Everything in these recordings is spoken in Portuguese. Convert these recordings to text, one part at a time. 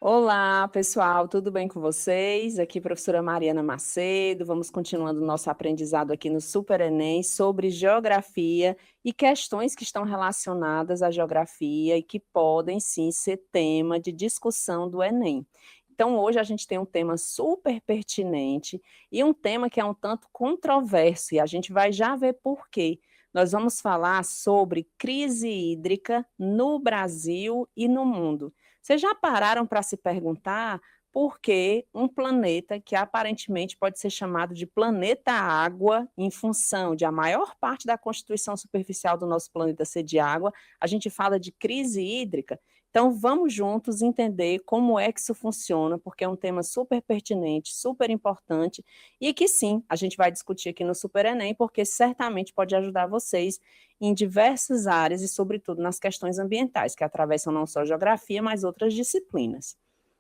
Olá, pessoal, tudo bem com vocês? Aqui, professora Mariana Macedo. Vamos continuando o nosso aprendizado aqui no Super Enem sobre geografia e questões que estão relacionadas à geografia e que podem sim ser tema de discussão do Enem. Então, hoje a gente tem um tema super pertinente e um tema que é um tanto controverso, e a gente vai já ver por quê. Nós vamos falar sobre crise hídrica no Brasil e no mundo. Vocês já pararam para se perguntar por que um planeta que aparentemente pode ser chamado de planeta água, em função de a maior parte da constituição superficial do nosso planeta ser de água, a gente fala de crise hídrica? Então, vamos juntos entender como é que isso funciona, porque é um tema super pertinente, super importante, e que sim, a gente vai discutir aqui no Super Enem, porque certamente pode ajudar vocês em diversas áreas e, sobretudo, nas questões ambientais, que atravessam não só geografia, mas outras disciplinas.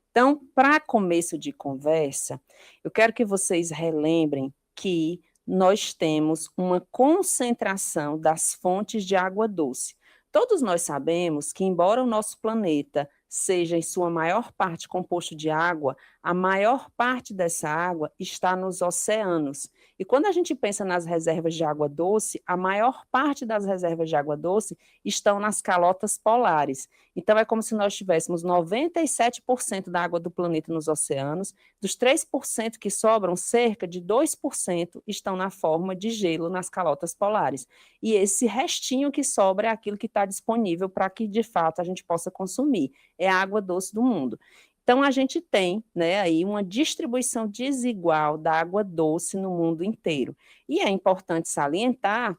Então, para começo de conversa, eu quero que vocês relembrem que nós temos uma concentração das fontes de água doce. Todos nós sabemos que, embora o nosso planeta seja em sua maior parte composto de água, a maior parte dessa água está nos oceanos. E quando a gente pensa nas reservas de água doce, a maior parte das reservas de água doce estão nas calotas polares. Então, é como se nós tivéssemos 97% da água do planeta nos oceanos, dos 3% que sobram, cerca de 2% estão na forma de gelo nas calotas polares. E esse restinho que sobra é aquilo que está disponível para que, de fato, a gente possa consumir. É a água doce do mundo. Então, a gente tem, né, aí uma distribuição desigual da água doce no mundo inteiro. E é importante salientar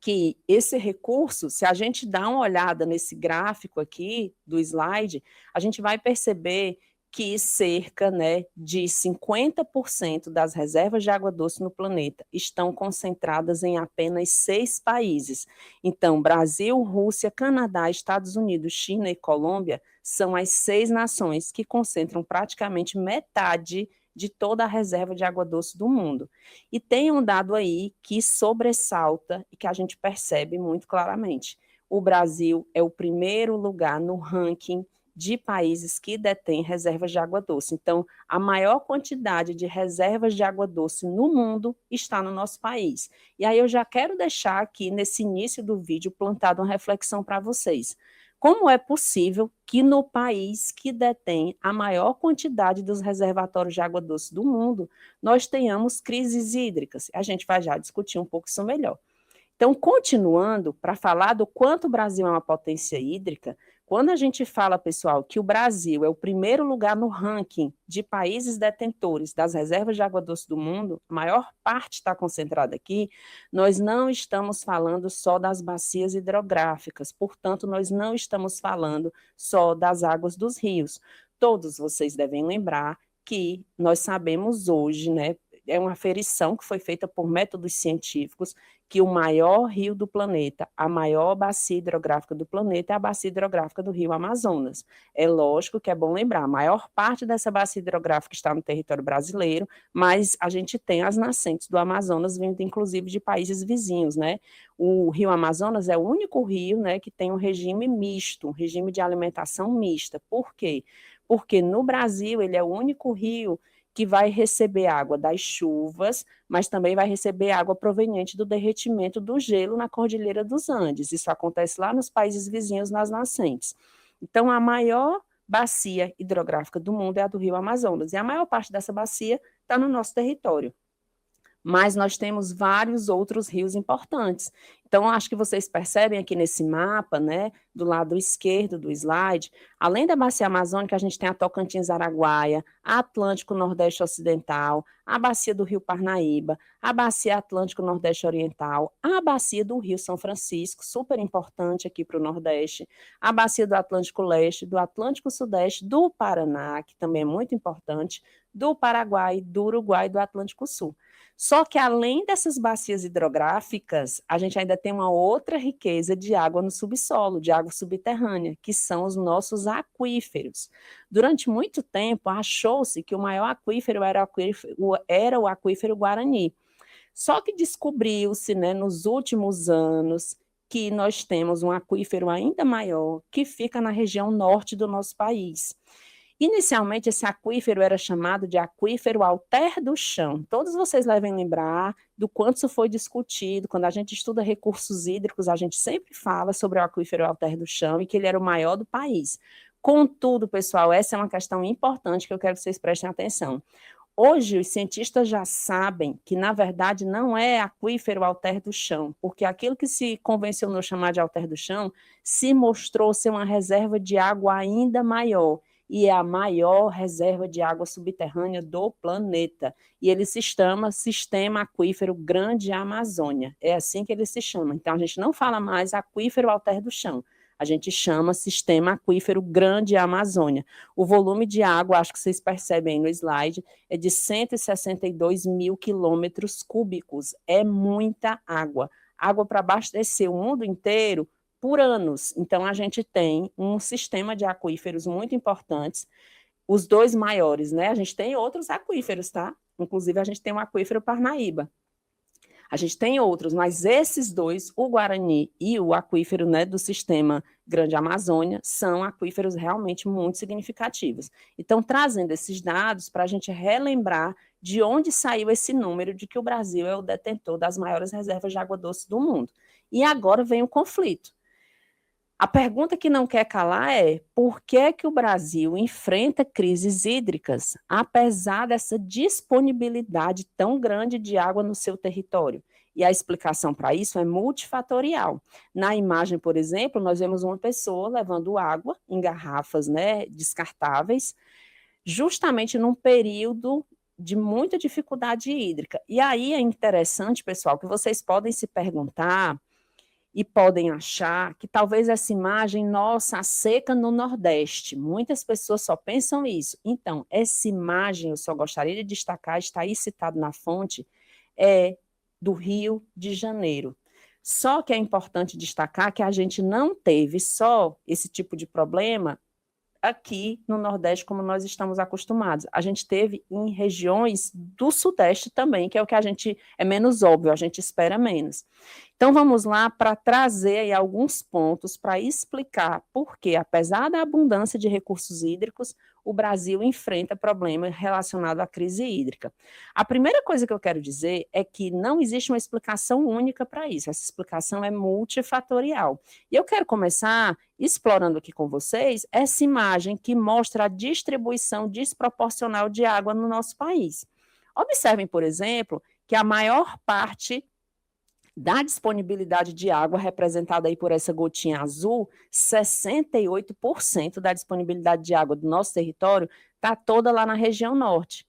que esse recurso, se a gente dá uma olhada nesse gráfico aqui do slide, a gente vai perceber que cerca, né, de 50% das reservas de água doce no planeta estão concentradas em apenas 6 países. Então, Brasil, Rússia, Canadá, Estados Unidos, China e Colômbia são as 6 nações que concentram praticamente metade de toda a reserva de água doce do mundo. E tem um dado aí que sobressalta e que a gente percebe muito claramente. O Brasil é o primeiro lugar no ranking de países que detêm reservas de água doce. Então, a maior quantidade de reservas de água doce no mundo está no nosso país. E aí eu já quero deixar aqui, nesse início do vídeo, plantada uma reflexão para vocês. Como é possível que no país que detém a maior quantidade dos reservatórios de água doce do mundo, nós tenhamos crises hídricas? A gente vai já discutir um pouco isso melhor. Então, continuando, para falar do quanto o Brasil é uma potência hídrica, quando a gente fala, pessoal, que o Brasil é o primeiro lugar no ranking de países detentores das reservas de água doce do mundo, a maior parte está concentrada aqui, nós não estamos falando só das bacias hidrográficas, portanto, nós não estamos falando só das águas dos rios. Todos vocês devem lembrar que nós sabemos hoje, né, é uma aferição que foi feita por métodos científicos, que o maior rio do planeta, a maior bacia hidrográfica do planeta é a bacia hidrográfica do rio Amazonas. É lógico que é bom lembrar, a maior parte dessa bacia hidrográfica está no território brasileiro, mas a gente tem as nascentes do Amazonas vindo inclusive de países vizinhos, né? O rio Amazonas é o único rio, né, que tem um regime misto, um regime de alimentação mista. Por quê? Porque no Brasil ele é o único rio que vai receber água das chuvas, mas também vai receber água proveniente do derretimento do gelo na Cordilheira dos Andes. Isso acontece lá nos países vizinhos, nas nascentes. Então, a maior bacia hidrográfica do mundo é a do Rio Amazonas, e a maior parte dessa bacia está no nosso território. Mas nós temos vários outros rios importantes. Então, acho que vocês percebem aqui nesse mapa, né, do lado esquerdo do slide, além da bacia amazônica, a gente tem a Tocantins-Araguaia, a Atlântico Nordeste Ocidental, a bacia do Rio Parnaíba, a bacia Atlântico Nordeste Oriental, a bacia do Rio São Francisco, super importante aqui para o Nordeste, a bacia do Atlântico Leste, do Atlântico Sudeste, do Paraná, que também é muito importante, do Paraguai, do Uruguai e do Atlântico Sul. Só que, além dessas bacias hidrográficas, a gente ainda tem uma outra riqueza de água no subsolo, de água subterrânea, que são os nossos aquíferos. Durante muito tempo, achou-se que o maior aquífero era o aquífero Guarani. Só que descobriu-se, né, nos últimos anos, que nós temos um aquífero ainda maior, que fica na região norte do nosso país. Inicialmente, esse aquífero era chamado de aquífero alter do chão. Todos vocês devem lembrar do quanto isso foi discutido. Quando a gente estuda recursos hídricos, a gente sempre fala sobre o aquífero alter do chão e que ele era o maior do país. Contudo, pessoal, essa é uma questão importante que eu quero que vocês prestem atenção. Hoje, os cientistas já sabem que, na verdade, não é aquífero alter do chão, porque aquilo que se convencionou chamar de alter do chão se mostrou ser uma reserva de água ainda maior, e é a maior reserva de água subterrânea do planeta. E ele se chama Sistema Aquífero Grande Amazônia. É assim que ele se chama. Então, a gente não fala mais aquífero alter do chão. A gente chama Sistema Aquífero Grande Amazônia. O volume de água, acho que vocês percebem aí no slide, é de 162 mil quilômetros cúbicos. É muita água. Água para abastecer o mundo inteiro por anos. Então, a gente tem um sistema de aquíferos muito importantes, os dois maiores, né? A gente tem outros aquíferos, tá? Inclusive, a gente tem um aquífero Parnaíba. A gente tem outros, mas esses dois, o Guarani e o aquífero, né, do Sistema Grande Amazônia, são aquíferos realmente muito significativos. Então, trazendo esses dados para a gente relembrar de onde saiu esse número de que o Brasil é o detentor das maiores reservas de água doce do mundo. E agora vem o conflito. A pergunta que não quer calar é: por que que o Brasil enfrenta crises hídricas, apesar dessa disponibilidade tão grande de água no seu território? E a explicação para isso é multifatorial. Na imagem, por exemplo, nós vemos uma pessoa levando água em garrafas, né, descartáveis, justamente num período de muita dificuldade hídrica. E aí é interessante, pessoal, que vocês podem se perguntar e podem achar que talvez essa imagem, nossa, a seca no Nordeste, muitas pessoas só pensam isso. Então, essa imagem, eu só gostaria de destacar, está aí citado na fonte, é do Rio de Janeiro. Só que é importante destacar que a gente não teve só esse tipo de problema aqui no Nordeste, como nós estamos acostumados. A gente teve em regiões do Sudeste também, que é o que a gente é menos óbvio, a gente espera menos. Então, vamos lá para trazer aí alguns pontos para explicar por que, apesar da abundância de recursos hídricos, o Brasil enfrenta problemas relacionados à crise hídrica. A primeira coisa que eu quero dizer é que não existe uma explicação única para isso, essa explicação é multifatorial. E eu quero começar explorando aqui com vocês essa imagem que mostra a distribuição desproporcional de água no nosso país. Observem, por exemplo, que a maior parte da disponibilidade de água, representada aí por essa gotinha azul, 68% da disponibilidade de água do nosso território está toda lá na região norte.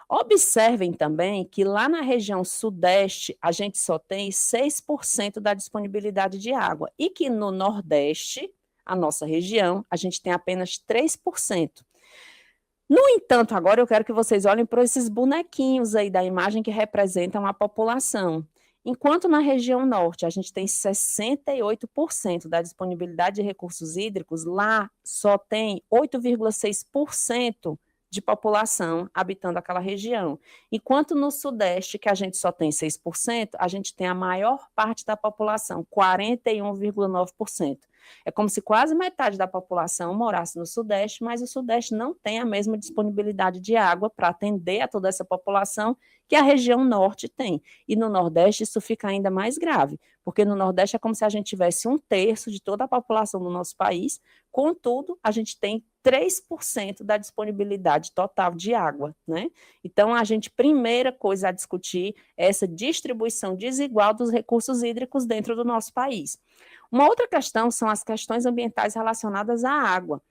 Observem também que lá na região sudeste, a gente só tem 6% da disponibilidade de água, e que no nordeste, a nossa região, a gente tem apenas 3%. No entanto, agora eu quero que vocês olhem para esses bonequinhos aí da imagem que representam a população. Enquanto na região norte a gente tem 68% da disponibilidade de recursos hídricos, lá só tem 8,6% de população habitando aquela região. Enquanto no sudeste, que a gente só tem 6%, a gente tem a maior parte da população, 41,9%. É como se quase metade da população morasse no sudeste, mas o sudeste não tem a mesma disponibilidade de água para atender a toda essa população que a região norte tem. E no nordeste isso fica ainda mais grave, porque no nordeste é como se a gente tivesse 1/3 de toda a população do nosso país, contudo, a gente tem 3% da disponibilidade total de água, né? Então, primeira coisa a discutir é essa distribuição desigual dos recursos hídricos dentro do nosso país. Uma outra questão são as questões ambientais relacionadas à água,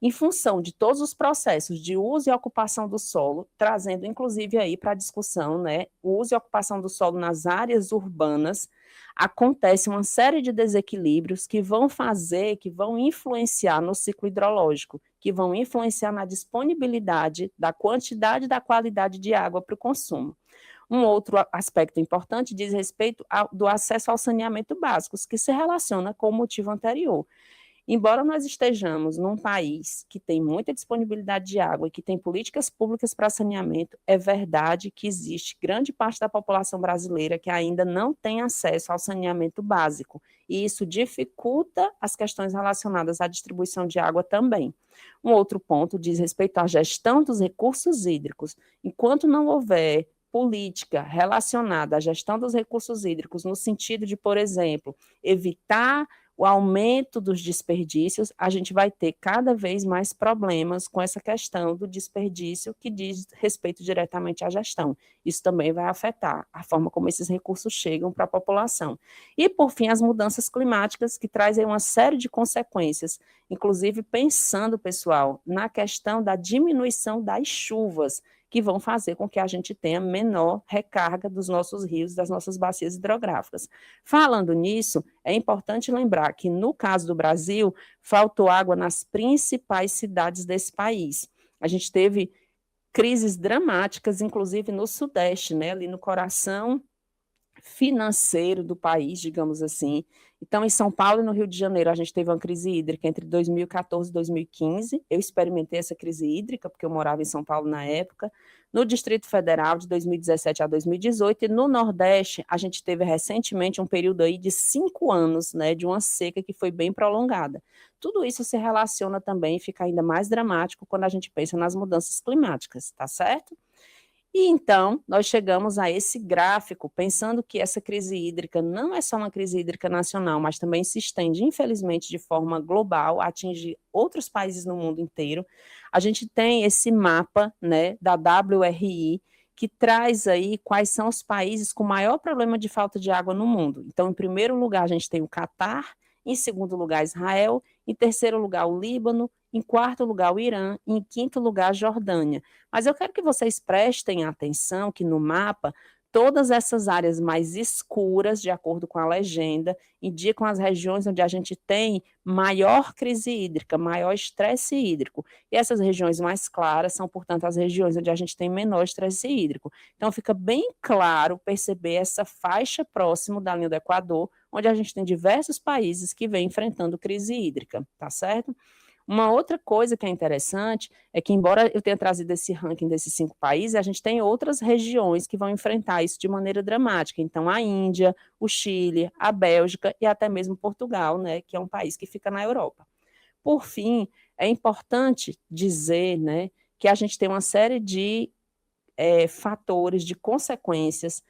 em função de todos os processos de uso e ocupação do solo, trazendo inclusive aí para a discussão, né, o uso e ocupação do solo nas áreas urbanas, acontece uma série de desequilíbrios que vão influenciar no ciclo hidrológico, que vão influenciar na disponibilidade da quantidade e da qualidade de água para o consumo. Um outro aspecto importante diz respeito do acesso ao saneamento básico, que se relaciona com o motivo anterior. Embora nós estejamos num país que tem muita disponibilidade de água e que tem políticas públicas para saneamento, é verdade que existe grande parte da população brasileira que ainda não tem acesso ao saneamento básico, e isso dificulta as questões relacionadas à distribuição de água também. Um outro ponto diz respeito à gestão dos recursos hídricos. Enquanto não houver política relacionada à gestão dos recursos hídricos, no sentido de, por exemplo, evitar o aumento dos desperdícios, a gente vai ter cada vez mais problemas com essa questão do desperdício que diz respeito diretamente à gestão. Isso também vai afetar a forma como esses recursos chegam para a população. E, por fim, as mudanças climáticas, que trazem uma série de consequências, inclusive pensando, pessoal, na questão da diminuição das chuvas, que vão fazer com que a gente tenha menor recarga dos nossos rios, das nossas bacias hidrográficas. Falando nisso, é importante lembrar que, no caso do Brasil, faltou água nas principais cidades desse país. A gente teve crises dramáticas, inclusive no Sudeste, né, ali no coração financeiro do país, digamos assim. Então, em São Paulo e no Rio de Janeiro, a gente teve uma crise hídrica entre 2014 e 2015. Eu experimentei essa crise hídrica, porque eu morava em São Paulo na época. No Distrito Federal, de 2017 a 2018, e no Nordeste, a gente teve recentemente um período aí de 5 anos, né, de uma seca que foi bem prolongada. Tudo isso se relaciona também e fica ainda mais dramático quando a gente pensa nas mudanças climáticas, tá certo? E então, nós chegamos a esse gráfico, pensando que essa crise hídrica não é só uma crise hídrica nacional, mas também se estende, infelizmente, de forma global, atinge outros países no mundo inteiro. A gente tem esse mapa, né, da WRI, que traz aí quais são os países com maior problema de falta de água no mundo. Então, em primeiro lugar, a gente tem o Catar, em segundo lugar, Israel, em terceiro lugar, o Líbano, em quarto lugar, o Irã, e em quinto lugar, a Jordânia. Mas eu quero que vocês prestem atenção que no mapa, todas essas áreas mais escuras, de acordo com a legenda, indicam as regiões onde a gente tem maior crise hídrica, maior estresse hídrico. E essas regiões mais claras são, portanto, as regiões onde a gente tem menor estresse hídrico. Então, fica bem claro perceber essa faixa próximo da linha do Equador, onde a gente tem diversos países que vêm enfrentando crise hídrica, tá certo? Uma outra coisa que é interessante é que, embora eu tenha trazido esse ranking desses 5 países, a gente tem outras regiões que vão enfrentar isso de maneira dramática. Então, a Índia, o Chile, a Bélgica e até mesmo Portugal, né, que é um país que fica na Europa. Por fim, é importante dizer, né, que a gente tem uma série de fatores, de consequências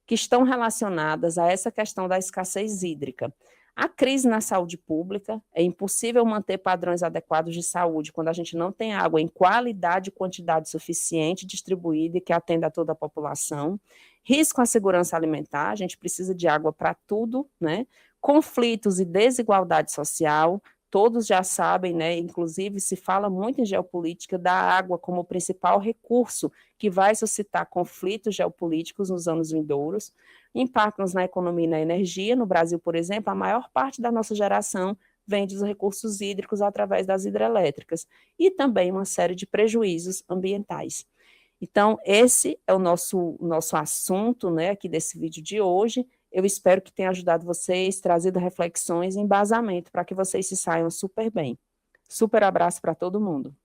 que estão relacionadas a essa questão da escassez hídrica. A crise na saúde pública, é impossível manter padrões adequados de saúde quando a gente não tem água em qualidade e quantidade suficiente distribuída e que atenda a toda a população. Risco à segurança alimentar, a gente precisa de água para tudo, né? Conflitos e desigualdade social, todos já sabem, né? Inclusive se fala muito em geopolítica da água como o principal recurso que vai suscitar conflitos geopolíticos nos anos vindouros. Impactos na economia e na energia. No Brasil, por exemplo, a maior parte da nossa geração vem dos recursos hídricos através das hidrelétricas e também uma série de prejuízos ambientais. Então, esse é o nosso assunto, né, aqui desse vídeo de hoje. Eu espero que tenha ajudado vocês, trazido reflexões e embasamento para que vocês se saiam super bem. Super abraço para todo mundo.